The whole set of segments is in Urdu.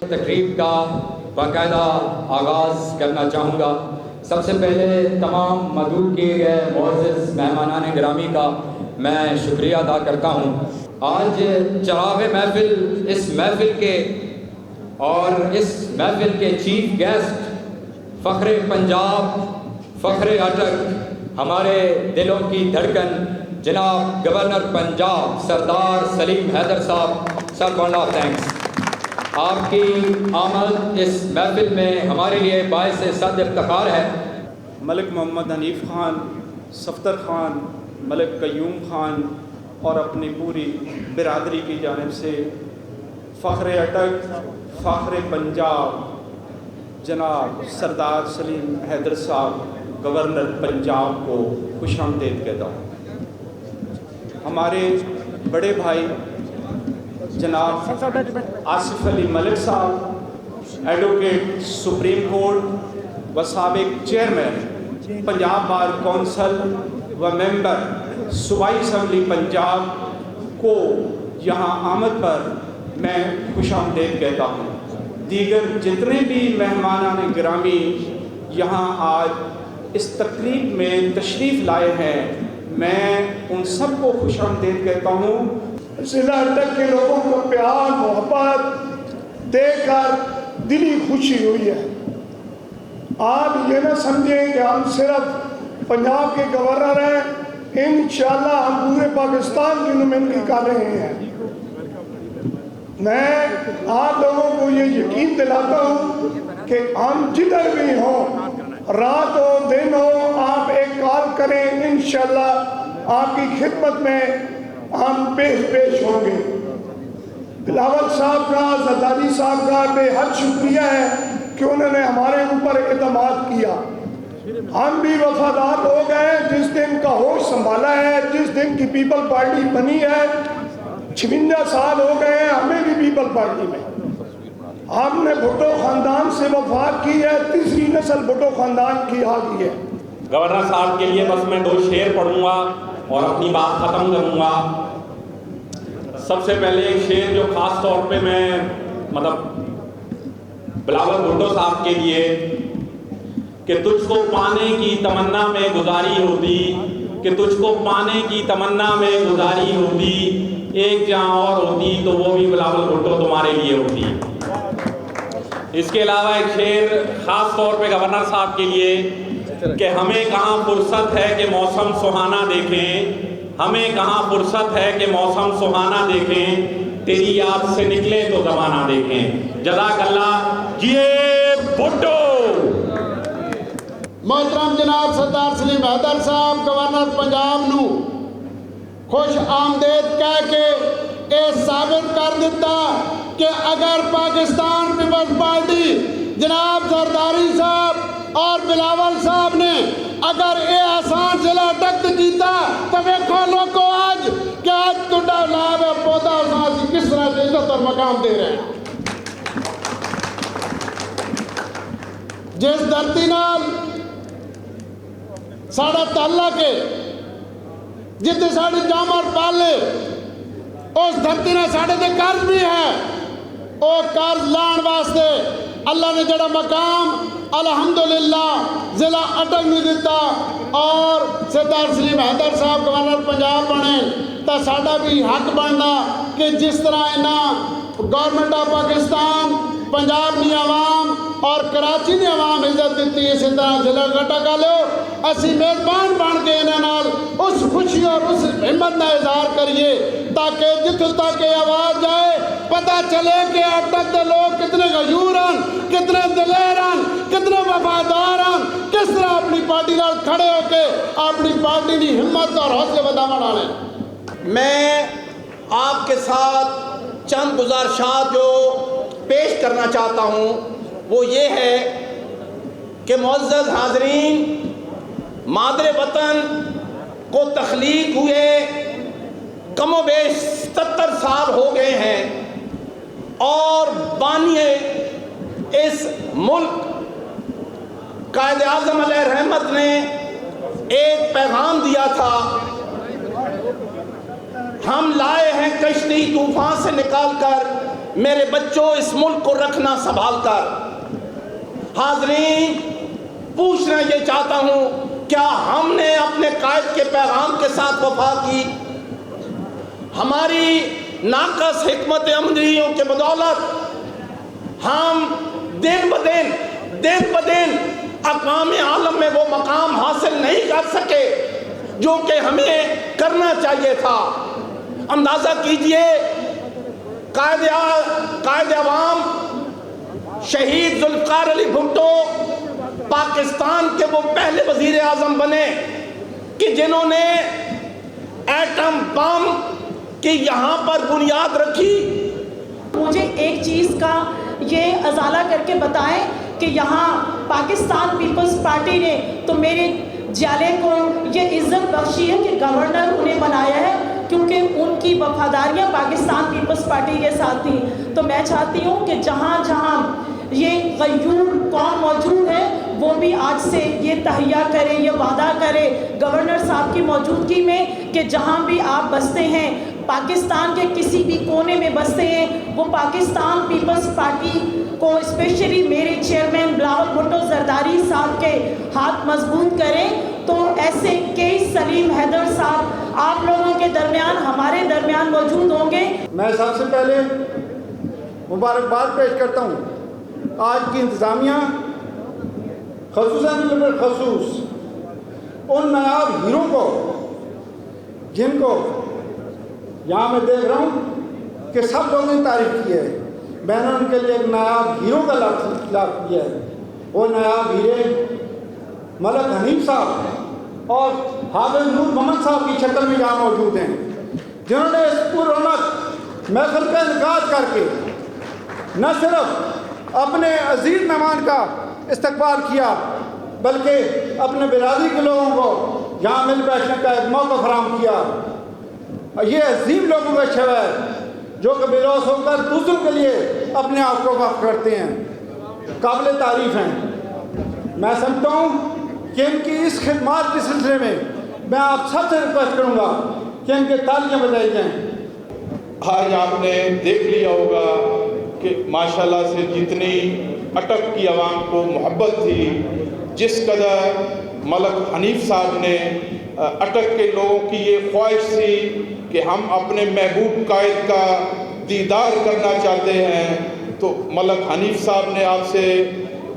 تقریب کا باقاعدہ آغاز کرنا چاہوں گا۔ سب سے پہلے تمام مدعو کیے گئے معزز مہمانان گرامی کا میں شکریہ ادا کرتا ہوں۔ آج چراغ محفل اس محفل کے اور اس محفل کے چیف گیسٹ فخر پنجاب، فخر اٹک، ہمارے دلوں کی دھڑکن جناب گورنر پنجاب سردار سلیم حیدر صاحب، سر ون آف تھینکس۔ آپ کی آمد اس محفل میں ہمارے لیے باعث صد افتخار ہے۔ ملک محمد حنیف خان، صفدر خان، ملک قیوم خان اور اپنی پوری برادری کی جانب سے فخر اٹک، فخر پنجاب جناب سردار سلیم حیدر صاحب گورنر پنجاب کو خوش آمدید کہتا ہوں۔ ہمارے بڑے بھائی جناب آصف علی ملک صاحب، ایڈوکیٹ سپریم کورٹ و سابق چیئرمین پنجاب بار کونسل و ممبر صوبائی اسمبلی پنجاب کو یہاں آمد پر میں خوش آمدید کہتا ہوں۔ دیگر جتنے بھی مہمانان گرامی یہاں آج اس تقریب میں تشریف لائے ہیں، میں ان سب کو خوش آمدید کہتا ہوں۔ ضلع اٹک کے لوگوں کو پیار محبت دیکھ کر دلی خوشی ہوئی ہے۔ آپ یہ نہ سمجھیں کہ ہم صرف پنجاب کے گورنر ہیں، انشاءاللہ ہم پورے پاکستان کی نمائندگی کر رہے ہیں۔ میں آپ لوگوں کو یہ یقین دلاتا ہوں کہ ہم جدھر بھی ہوں، رات ہو دن ہو، آپ ایک کال کریں، انشاءاللہ آپ کی خدمت میں ہم پیش ہوں گے۔ بلاول صاحب کا، زرداری صاحب کا بے حد شکریہ ہے کہ انہوں نے ہمارے اوپر اعتماد کیا۔ ہم بھی وفادار ہو گئے جس دن کا ہوش سنبھالا ہے، جس دن کی پیپل پارٹی بنی ہے۔ 56 سال ہو گئے ہیں ہمیں بھی پیپل پارٹی میں۔ ہم نے بھٹو خاندان سے وفا کی ہے، تیسری نسل بھٹو خاندان کی آ گئی ہے۔ گورنر صاحب کے لیے بس میں 2 شعر پڑھوں گا اور اپنی بات ختم کروں گا۔ سب سے پہلے ایک شعر جو خاص طور پہ میں بلاول بھٹو صاحب کے لیے، کہ تجھ کو پانے کی تمنا میں گزاری ہوتی، کہ تجھ کو پانے کی تمنا میں گزاری ہوتی، ایک جہاں اور ہوتی تو وہ بھی بلاول بھٹو تمہارے لیے ہوتی۔ اس کے علاوہ ایک شعر خاص طور پہ گورنر صاحب کے لیے، کہ ہمیں کہاں فرصت ہے کہ موسم سہانا دیکھیں، ہمیں کہاں فرصت ہے کہ موسم سہانا دیکھیں، تیری یاد سے نکلے تو زمانہ دیکھیں۔ جزاک اللہ، یہ بھٹو۔ محترم جناب سردار سلیم حیدر صاحب گورنر پنجاب نو خوش آمدید کہہ کے یہ ثابت کر دیتا کہ اگر پاکستان پیپلز پارٹی جناب زرداری صاحب اور بلاول صاحب نے اگر یہ آسان ضلع اٹک جیتا تو ویکھو لوگو آج کہ آج تُڈا لاب ہے پودا اساں کس طرح سے عزت اور مقام دے رہے ہیں۔ جس دھرتی نال ساڑا تعلق ہے، جتنے ساڑی جام اور پالے، اس دھرتی نے ساڑے دے قرض بھی ہے، او قرض لان واسطے اللہ نے جڑا مقام الحمدللہ ضلع اٹک نہیں دیتا اور سردار سلیم حیدر صاحب گورنر پنجاب بنے تا ساڑا بھی حق بننا کہ جس طرح انہاں گورنمنٹ آف پاکستان پنجاب نے عوام اور کراچی نے عوام عزت دیتی، اسی طرح ضلع اٹک والو اسی میزبان بن کے انہاں اس خوشی اور اس ہمت کا اظہار کریے تاکہ جتوں تک یہ آواز جائے پتہ چلے کہ اٹک کے لوگ کتنے غیور ہیں، کتنے دلیر ہیں، کتنے وفادار ہیں، کس طرح اپنی پارٹی نال کھڑے ہو کے اپنی پارٹی کی ہمت اور حوصلے بڑھاون والے۔ میں آپ کے ساتھ چند گزارشات جو پیش کرنا چاہتا ہوں وہ یہ ہے کہ معزز حاضرین، مادر وطن کو تخلیق ہوئے کم و بیش 70 سال ہو گئے ہیں اور بانی اس ملک قائد اعظم علیہ رحمت نے ایک پیغام دیا تھا، ہم لائے ہیں کشتی طوفان سے نکال کر میرے بچوں اس ملک کو رکھنا سنبھال کر۔ حاضرین، پوچھنا یہ چاہتا ہوں، کیا ہم نے اپنے قائد کے پیغام کے ساتھ وفا کی؟ ہماری ناقص حکمت عملیوں کے بدولت ہم دن بدن اقوام عالم میں وہ مقام حاصل نہیں کر سکے جو کہ ہمیں کرنا چاہیے تھا۔ اندازہ کیجئے، قائد عوام شہید ذوالفقار علی بھٹو پاکستان کے وہ پہلے وزیر اعظم بنے کہ جنہوں نے ایٹم بم کی یہاں پر بنیاد رکھی۔ مجھے ایک چیز کا یہ ازالہ کر کے بتائیں کہ یہاں پاکستان پیپلز پارٹی نے تو میرے جالے کو یہ عزت بخشی ہے کہ گورنر انہیں بنایا ہے، کیونکہ ان کی وفاداریاں پاکستان پیپلز پارٹی کے ساتھ تھیں۔ تو میں چاہتی ہوں کہ جہاں جہاں یہ غیور قوم موجود ہے وہ بھی آج سے یہ تہیہ کرے، یہ وعدہ کرے گورنر صاحب کی موجودگی میں کہ جہاں بھی آپ بستے ہیں، پاکستان کے کسی بھی کونے میں بستے ہیں، وہ پاکستان پیپلز پارٹی کو اسپیشلی میرے چیئرمین بلاول بھٹو زرداری صاحب کے ہاتھ مضبوط کریں۔ تو ایسے کئی سلیم حیدر صاحب آپ لوگوں کے درمیان، ہمارے درمیان موجود ہوں گے۔ میں سب سے پہلے مبارکباد پیش کرتا ہوں آج کی انتظامیہ، خصوصاً بالخصوص ان نایاب ہیروں کو جن کو یہاں میں دیکھ رہا ہوں کہ سب لوگوں نے تعریف کی ہے۔ میں نے ان کے لیے ایک نایاب ہیروں کا لفظ کیا ہے۔ وہ نایاب ہیرے ملک حنیف صاحب اور حافظ نور محمد صاحب کی شکل میں یہاں موجود ہیں، جنہوں نے اس پررونق محفل کا انعقاد کر کے نہ صرف اپنے عزیز مہمان کا استقبال کیا بلکہ اپنے برادری کے لوگوں کو یہاں مل بیٹھنے کا ایک موقع فراہم کیا۔ یہ عظیم لوگوں کا شعبہ ہے جو کہ بے لوث ہو کر دوسروں کے لیے اپنے آپ کو وقف کرتے ہیں، قابل تعریف ہیں۔ میں سمجھتا ہوں کہ ان کی اس خدمات کے سلسلے میں آپ سب سے ریکویسٹ کروں گا کہ ان کے تالیاں بجائی جائیں۔ آج آپ نے دیکھ لیا ہوگا کہ ماشاءاللہ سے جتنی اٹک کی عوام کو محبت تھی، جس قدر ملک حنیف صاحب نے اٹک کے لوگوں کی یہ خواہش تھی کہ ہم اپنے محبوب قائد کا دیدار کرنا چاہتے ہیں، تو ملک حنیف صاحب نے آپ سے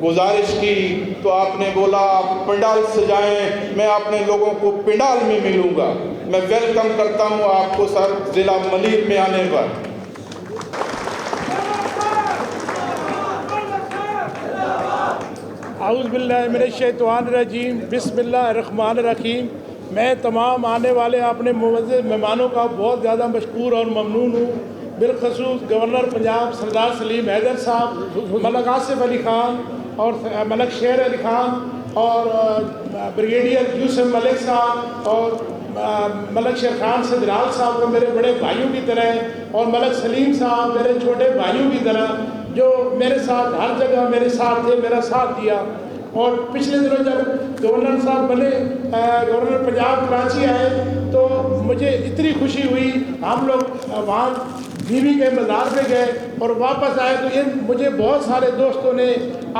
گزارش کی تو آپ نے بولا آپ پنڈال سجائیں، میں اپنے لوگوں کو پنڈال میں ملوں گا۔ میں ویلکم کرتا ہوں آپ کو سر ضلع ملیر میں آنے پر۔ اعوذ باللہ من الشیطان الرجیم، بسم اللہ الرحمن الرحیم۔ میں تمام آنے والے اپنے معزز مہمانوں کا بہت زیادہ مشکور اور ممنون ہوں، بالخصوص گورنر پنجاب سردار سلیم حیدر صاحب، ملک آصف علی خان اور ملک شیر علی خان اور بریگیڈیئر یوسف ملک صاحب اور ملک شیر خان صدرال صاحب کو میرے بڑے بھائیوں کی طرح، اور ملک سلیم صاحب میرے چھوٹے بھائیوں کی طرح، جو میرے ساتھ ہر جگہ میرے ساتھ تھے، میرا ساتھ دیا۔ اور پچھلے دنوں جب گورنر صاحب بنے، گورنر پنجاب کراچی آئے تو مجھے اتنی خوشی ہوئی، ہم لوگ وہاں بیوی کے مزار پہ گئے اور واپس آئے تو مجھے بہت سارے دوستوں نے،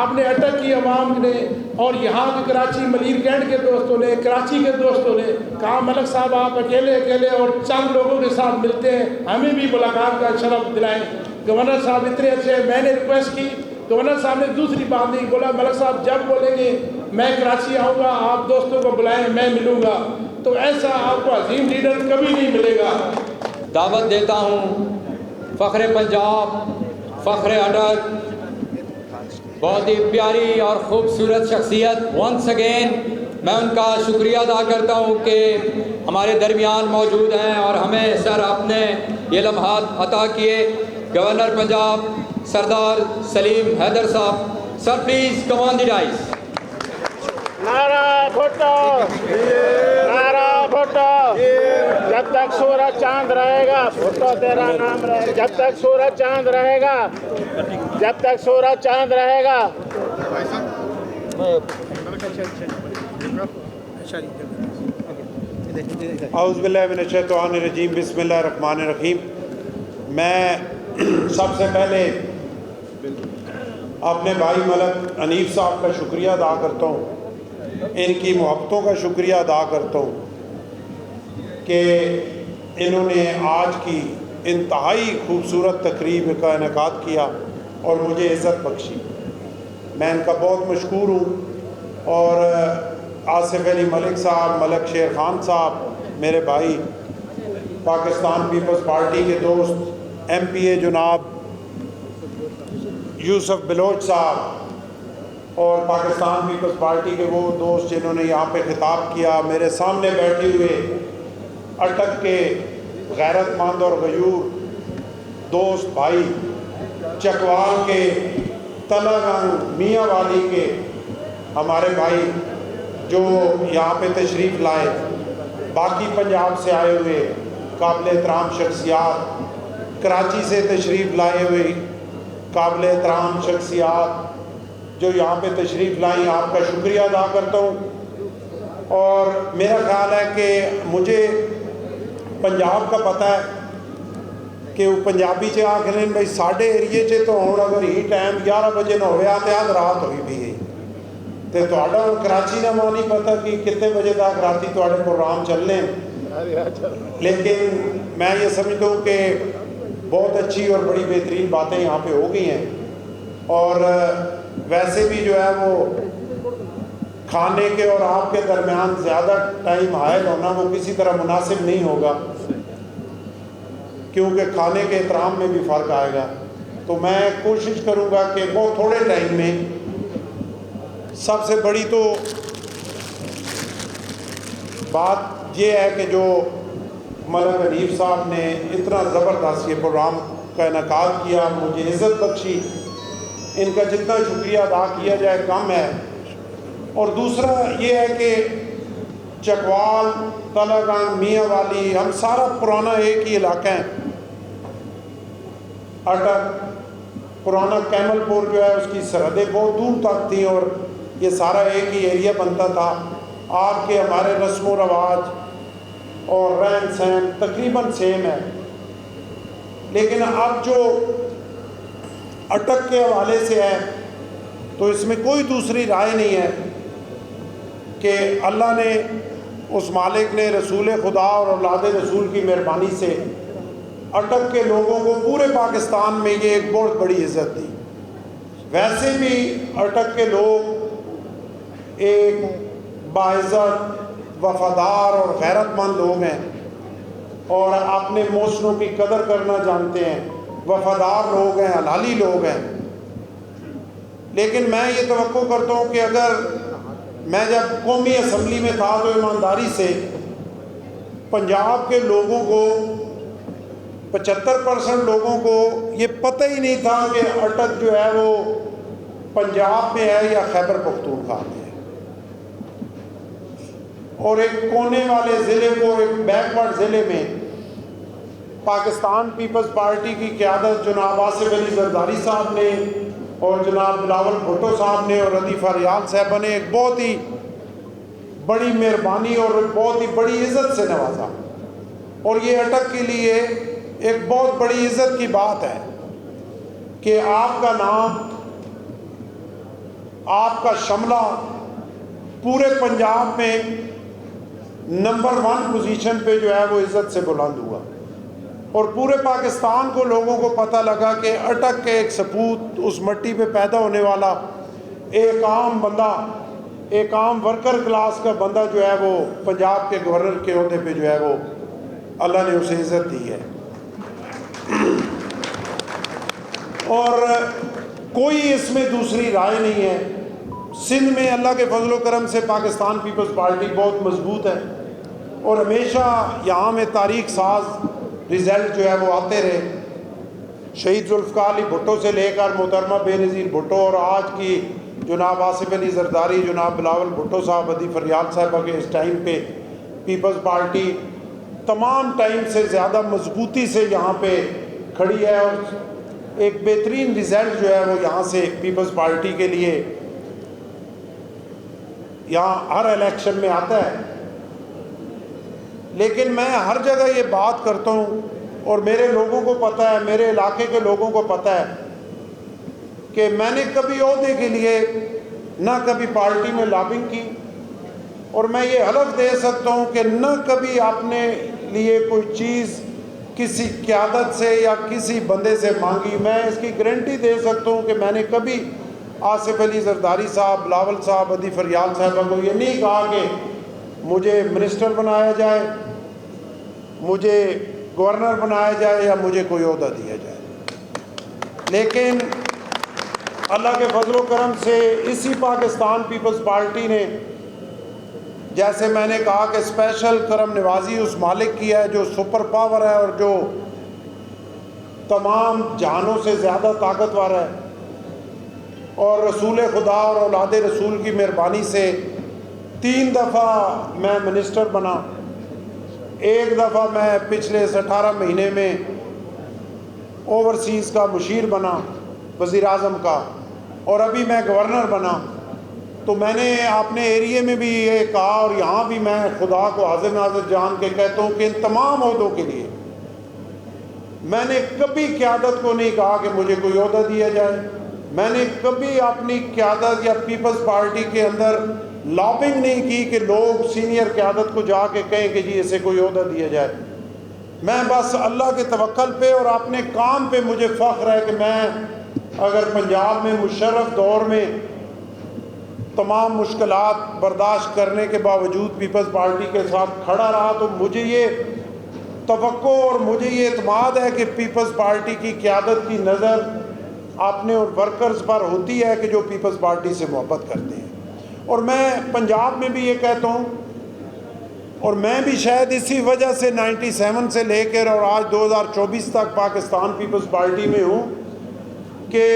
اپنے اٹک کی عوام نے اور یہاں کے کراچی ملیر کینٹ کے دوستوں نے، کراچی کے دوستوں نے کہا ملک صاحب آپ اکیلے اور چند لوگوں کے ساتھ ملتے ہیں، ہمیں بھی ملاقات کا شرف دلائیں۔ گورنر صاحب اتنے اچھے، میں نے ریکویسٹ کی، گورنر صاحب نے دوسری بات نہیں بولا، ملک صاحب جب بولیں گے میں کراچی آؤں گا، آپ دوستوں کو بلائیں، میں ملوں گا۔ تو ایسا آپ کو عظیم لیڈر کبھی نہیں ملے گا۔ دعوت دیتا ہوں فخر پنجاب، فخر اٹک، بہت ہی پیاری اور خوبصورت شخصیت، ونس اگین میں ان کا شکریہ ادا کرتا ہوں کہ ہمارے درمیان موجود ہیں اور ہمیں سر آپ نے یہ لمحات عطا کیے۔ گورنر پنجاب سردار سلیم حیدر صاحب، sir please come on the dice. نعرہ بھٹو، نعرہ بھٹو، جب تک سورج چاند رہے گا بھٹو تیرا نام رہے گا، جب تک سورج چاند رہے گا، جب تک سورج چاند رہے گا۔ اعوذ باللہ من الشیطان الرجیم، بسم اللہ الرحمن الرحیم۔ میں سب سے پہلے اپنے بھائی ملک حنیف صاحب کا شکریہ ادا کرتا ہوں، ان کی محبتوں کا شکریہ ادا کرتا ہوں کہ انہوں نے آج کی انتہائی خوبصورت تقریب کا انعقاد کیا اور مجھے عزت بخشی۔ میں ان کا بہت مشکور ہوں، اور آصف علی ملک صاحب، ملک شیر خان صاحب میرے بھائی، پاکستان پیپلز پارٹی کے دوست ایم پی اے جناب یوسف بلوچ صاحب، اور پاکستان پیپلز پارٹی کے وہ دوست جنہوں نے یہاں پہ خطاب کیا، میرے سامنے بیٹھے ہوئے اٹک کے غیرت مند اور غیور دوست بھائی، چکوال کے، تلہ گنگ، میاں والی کے ہمارے بھائی جو یہاں پہ تشریف لائے، باقی پنجاب سے آئے ہوئے قابل احترام شخصیات، کراچی سے تشریف لائے ہوئے قابل احترام شخصیات جو یہاں پہ تشریف لائیں، آپ کا شکریہ ادا کرتا ہوں۔ اور میرا خیال ہے کہ مجھے پنجاب کا پتہ ہے کہ وہ پنجابی چ آخر بھائی ساڈے ایریے چ تو ہوں اگر ہی ٹائم 11 بجے نہ ہویا تو آدھ رات ہوئی بھی گئی، تو تھوڑا کراچی کا ماں نہیں پتہ کہ کتنے بجے تک راتی تھوڑے پروگرام چلنے ہیں، لیکن میں یہ سمجھتا ہوں کہ بہت اچھی اور بڑی بہترین باتیں یہاں پہ ہو گئی ہیں، اور ویسے بھی جو ہے وہ کھانے کے اور آپ کے درمیان زیادہ ٹائم حائل ہونا وہ کسی طرح مناسب نہیں ہوگا، کیونکہ کھانے کے احترام میں بھی فرق آئے گا۔ تو میں کوشش کروں گا کہ بہت تھوڑے ٹائم میں، سب سے بڑی تو بات یہ ہے کہ جو ملک حنیف صاحب نے اتنا زبردست یہ پروگرام کا انعقاد کیا، مجھے عزت بخشی، ان کا جتنا شکریہ ادا کیا جائے کم ہے۔ اور دوسرا یہ ہے کہ چکوال، تلہ گنگ، میاں والی، ہم سارا پرانا ایک ہی علاقہ ہے، اٹک، پرانا کیمل پور جو ہے اس کی سرحدیں بہت دور تک تھیں، اور یہ سارا ایک ہی ایریا بنتا تھا۔ آپ کے ہمارے رسم و رواج اور رہن سہن تقریباً سیم ہے، لیکن اب جو اٹک کے حوالے سے ہے تو اس میں کوئی دوسری رائے نہیں ہے کہ اللہ نے، اس مالک نے، رسول خدا اور اولاد رسول کی مہربانی سے اٹک کے لوگوں کو پورے پاکستان میں یہ ایک بہت بڑی عزت دی۔ ویسے بھی اٹک کے لوگ ایک باعزت، وفادار اور غیرت مند لوگ ہیں، اور اپنے موسموں کی قدر کرنا جانتے ہیں، وفادار لوگ ہیں، حلالی لوگ ہیں۔ لیکن میں یہ توقع کرتا ہوں کہ اگر میں جب قومی اسمبلی میں تھا تو ایمانداری سے پنجاب کے لوگوں کو 75% لوگوں کو یہ پتہ ہی نہیں تھا کہ اٹک جو ہے وہ پنجاب میں ہے یا خیبر پختونخوا میں ہے، اور ایک کونے والے ضلع کو، ایک بیکورڈ ضلع میں پاکستان پیپلز پارٹی کی قیادت جناب آصف علی زرداری صاحب نے اور جناب بلاول بھٹو صاحب نے اور ردیفہ ریال صاحبہ نے ایک بہت ہی بڑی مہربانی اور بہت ہی بڑی عزت سے نوازا، اور یہ اٹک کے لیے ایک بہت بڑی عزت کی بات ہے کہ آپ کا نام، آپ کا شملہ پورے پنجاب میں نمبر 1 پوزیشن پہ جو ہے وہ عزت سے بلند ہوا، اور پورے پاکستان کو لوگوں کو پتہ لگا کہ اٹک کے ایک سپوت، اس مٹی پہ پیدا ہونے والا ایک عام بندہ، ایک عام ورکر کلاس کا بندہ جو ہے وہ پنجاب کے گورنر کے عہدے پہ جو ہے وہ اللہ نے اسے عزت دی ہے۔ اور کوئی اس میں دوسری رائے نہیں ہے۔ سندھ میں اللہ کے فضل و کرم سے پاکستان پیپلز پارٹی بہت مضبوط ہے، اور ہمیشہ یہاں میں تاریخ ساز رزلٹ جو ہے وہ آتے رہے، شہید ذوالفقار علی بھٹو سے لے کر محترمہ بے نظیر بھٹو، اور آج کی جناب آصف علی زرداری، جناب بلاول بھٹو صاحب، ردیفہ ریال صاحبہ کے اس ٹائم پہ پیپلز پارٹی تمام ٹائم سے زیادہ مضبوطی سے یہاں پہ کھڑی ہے، اور ایک بہترین رزلٹ جو ہے وہ یہاں سے پیپلز پارٹی کے لیے یہاں ہر الیکشن میں آتا ہے۔ لیکن میں ہر جگہ یہ بات کرتا ہوں اور میرے لوگوں کو پتہ ہے, میرے علاقے کے لوگوں کو پتہ ہے کہ میں نے کبھی عہدے کے لیے نہ کبھی پارٹی میں لابنگ کی, اور میں یہ حلف دے سکتا ہوں کہ نہ کبھی اپنے لیے کوئی چیز کسی قیادت سے یا کسی بندے سے مانگی. میں اس کی گارنٹی دے سکتا ہوں کہ میں نے کبھی آصف علی زرداری صاحب, بلاول صاحب, عدی فریال صاحبہ کو یہ نہیں کہا کہ مجھے منسٹر بنایا جائے, مجھے گورنر بنایا جائے یا مجھے کوئی عہدہ دیا جائے. لیکن اللہ کے فضل و کرم سے اسی پاکستان پیپلز پارٹی نے, جیسے میں نے کہا کہ اسپیشل کرم نوازی اس مالک کی ہے جو سپر پاور ہے اور جو تمام جہانوں سے زیادہ طاقتور ہے, اور رسول خدا اور اولاد رسول کی مہربانی سے 3 دفعہ میں منسٹر بنا. ایک دفعہ میں پچھلے 18 مہینے میں اوورسیز کا مشیر بنا, وزیر اعظم کا, اور ابھی میں گورنر بنا. تو میں نے اپنے ایریے میں بھی یہ کہا اور یہاں بھی میں خدا کو حاضر ناظر جان کے کہتا ہوں کہ ان تمام عہدوں کے لیے میں نے کبھی قیادت کو نہیں کہا کہ مجھے کوئی عہدہ دیا جائے. میں نے کبھی اپنی قیادت یا پیپلز پارٹی کے اندر لابنگ نہیں کی کہ لوگ سینئر قیادت کو جا کے کہیں کہ جی اسے کوئی عہدہ دیا جائے. میں بس اللہ کے توکل پہ اور اپنے کام پہ مجھے فخر ہے کہ میں اگر پنجاب میں مشرف دور میں تمام مشکلات برداشت کرنے کے باوجود پیپلز پارٹی کے ساتھ کھڑا رہا, تو مجھے یہ توقع اور مجھے یہ اعتماد ہے کہ پیپلز پارٹی کی قیادت کی نظر اپنے اور ورکرز پر ہوتی ہے کہ جو پیپلز پارٹی سے محبت کرتے ہیں. اور میں پنجاب میں بھی یہ کہتا ہوں, اور میں بھی شاید اسی وجہ سے 97 سے لے کر اور آج 2024 تک پاکستان پیپلز پارٹی میں ہوں کہ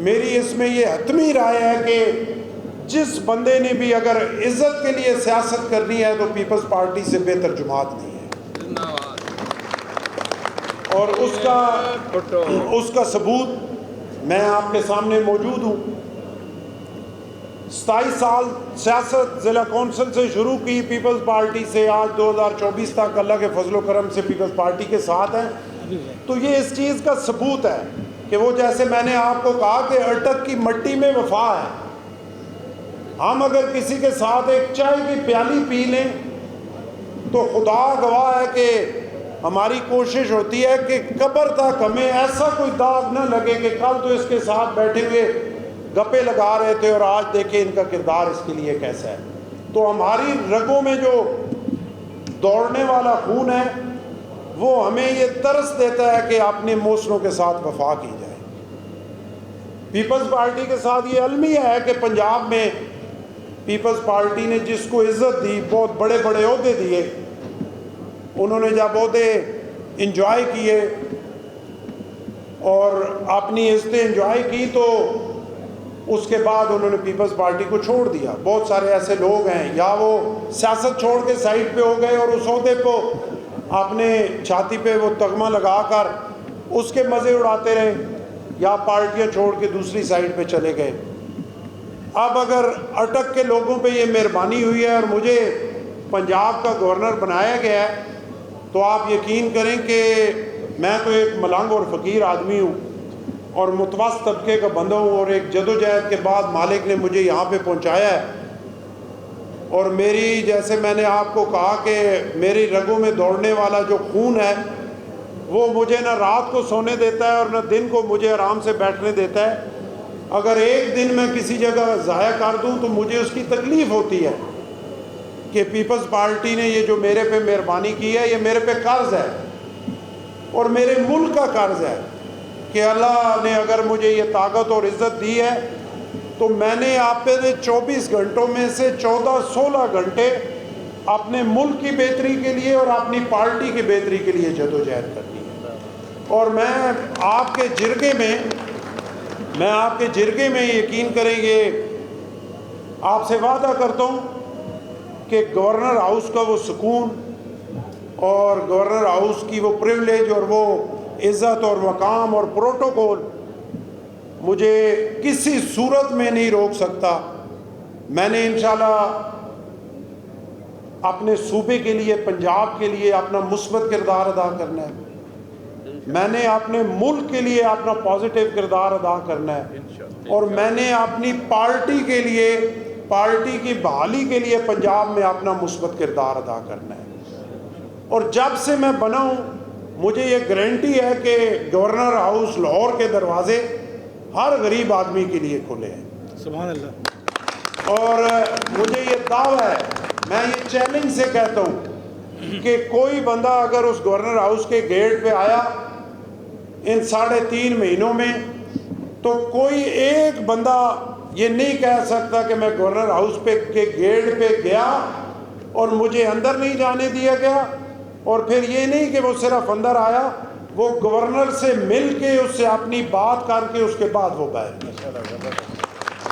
میری اس میں یہ حتمی رائے ہے کہ جس بندے نے بھی اگر عزت کے لیے سیاست کرنی ہے تو پیپلز پارٹی سے بہتر جماعت نہیں ہے. اور اس کا ثبوت میں آپ کے سامنے موجود ہوں. 27 سال سیاست ضلع کونسل سے شروع کی پیپلز پارٹی سے, آج 2024 تک اللہ کے فضل و کرم سے پیپلز پارٹی کے ساتھ ہیں. تو یہ اس چیز کا ثبوت ہے کہ وہ جیسے میں نے آپ کو کہا کہ اٹک کی مٹی میں وفا ہے. ہم اگر کسی کے ساتھ ایک چائے کی پیالی پی لیں تو خدا گواہ ہے کہ ہماری کوشش ہوتی ہے کہ قبر تک ہمیں ایسا کوئی داغ نہ لگے کہ کل تو اس کے ساتھ بیٹھے ہوئے گپے لگا رہے تھے اور آج دیکھیں ان کا کردار اس کے لیے کیسا ہے. تو ہماری رگوں میں جو دوڑنے والا خون ہے وہ ہمیں یہ ترس دیتا ہے کہ اپنے موسنوں کے ساتھ وفا کی جائے. پیپلز پارٹی کے ساتھ یہ المیہ ہے کہ پنجاب میں پیپلز پارٹی نے جس کو عزت دی, بہت بڑے بڑے عہدے دیے, انہوں نے جب عہدے انجوائے کیے اور اپنی عزتیں انجوائے کی تو اس کے بعد انہوں نے پیپلز پارٹی کو چھوڑ دیا. بہت سارے ایسے لوگ ہیں یا وہ سیاست چھوڑ کے سائڈ پہ ہو گئے اور اس عہدے کو اپنے چھاتی پہ وہ تغمہ لگا کر اس کے مزے اڑاتے رہے, یا پارٹیاں چھوڑ کے دوسری سائڈ پہ چلے گئے. اب اگر اٹک کے لوگوں پہ یہ مہربانی ہوئی ہے اور مجھے پنجاب کا گورنر بنایا گیا ہے تو آپ یقین کریں کہ میں تو ایک ملنگ اور فقیر آدمی ہوں اور متوسط طبقے کا بندہ ہوں, اور ایک جدوجہد کے بعد مالک نے مجھے یہاں پہ پہنچایا ہے. اور میری, جیسے میں نے آپ کو کہا کہ میری رگوں میں دوڑنے والا جو خون ہے وہ مجھے نہ رات کو سونے دیتا ہے اور نہ دن کو مجھے آرام سے بیٹھنے دیتا ہے. اگر ایک دن میں کسی جگہ ضائع کر دوں تو مجھے اس کی تکلیف ہوتی ہے کہ پیپلز پارٹی نے یہ جو میرے پہ مہربانی کی ہے یہ میرے پہ قرض ہے اور میرے ملک کا قرض ہے کہ اللہ نے اگر مجھے یہ طاقت اور عزت دی ہے تو میں نے آپ پہ 24 گھنٹوں میں سے 14-16 گھنٹے اپنے ملک کی بہتری کے لیے اور اپنی پارٹی کی بہتری کے لیے جدوجہد کرنی ہے. اور میں آپ کے جرگے میں یقین کریں گے, آپ سے وعدہ کرتا ہوں کہ گورنر ہاؤس کا وہ سکون اور گورنر ہاؤس کی وہ پریولیج اور وہ عزت اور مقام اور پروٹوکول مجھے کسی صورت میں نہیں روک سکتا. میں نے انشاءاللہ اپنے صوبے کے لیے, پنجاب کے لیے اپنا مثبت کردار ادا کرنا ہے. میں نے اپنے ملک کے لیے اپنا پازیٹیو کردار ادا کرنا ہے، اور میں نے اپنی پارٹی کے لیے، پارٹی کی بحالی کے لیے پنجاب میں اپنا مثبت کردار ادا کرنا ہے۔ اور جب سے میں بنا ہوں مجھے یہ گارنٹی ہے کہ گورنر ہاؤس لاہور کے دروازے ہر غریب آدمی کے لیے کھلے ہیں۔ سبحان اللہ۔ اور مجھے یہ دعویٰ ہے، میں یہ چیلنج سے کہتا ہوں کہ کوئی بندہ اگر اس گورنر ہاؤس کے گیٹ پہ آیا ان 3.5 مہینوں میں، تو کوئی ایک بندہ یہ نہیں کہہ سکتا کہ میں گورنر ہاؤس کے گیٹ پہ گیا اور مجھے اندر نہیں جانے دیا گیا، اور پھر یہ نہیں کہ وہ صرف اندر آیا، وہ گورنر سے مل کے اس سے اپنی بات کر کے اس کے بعد وہ بیٹھ گیا۔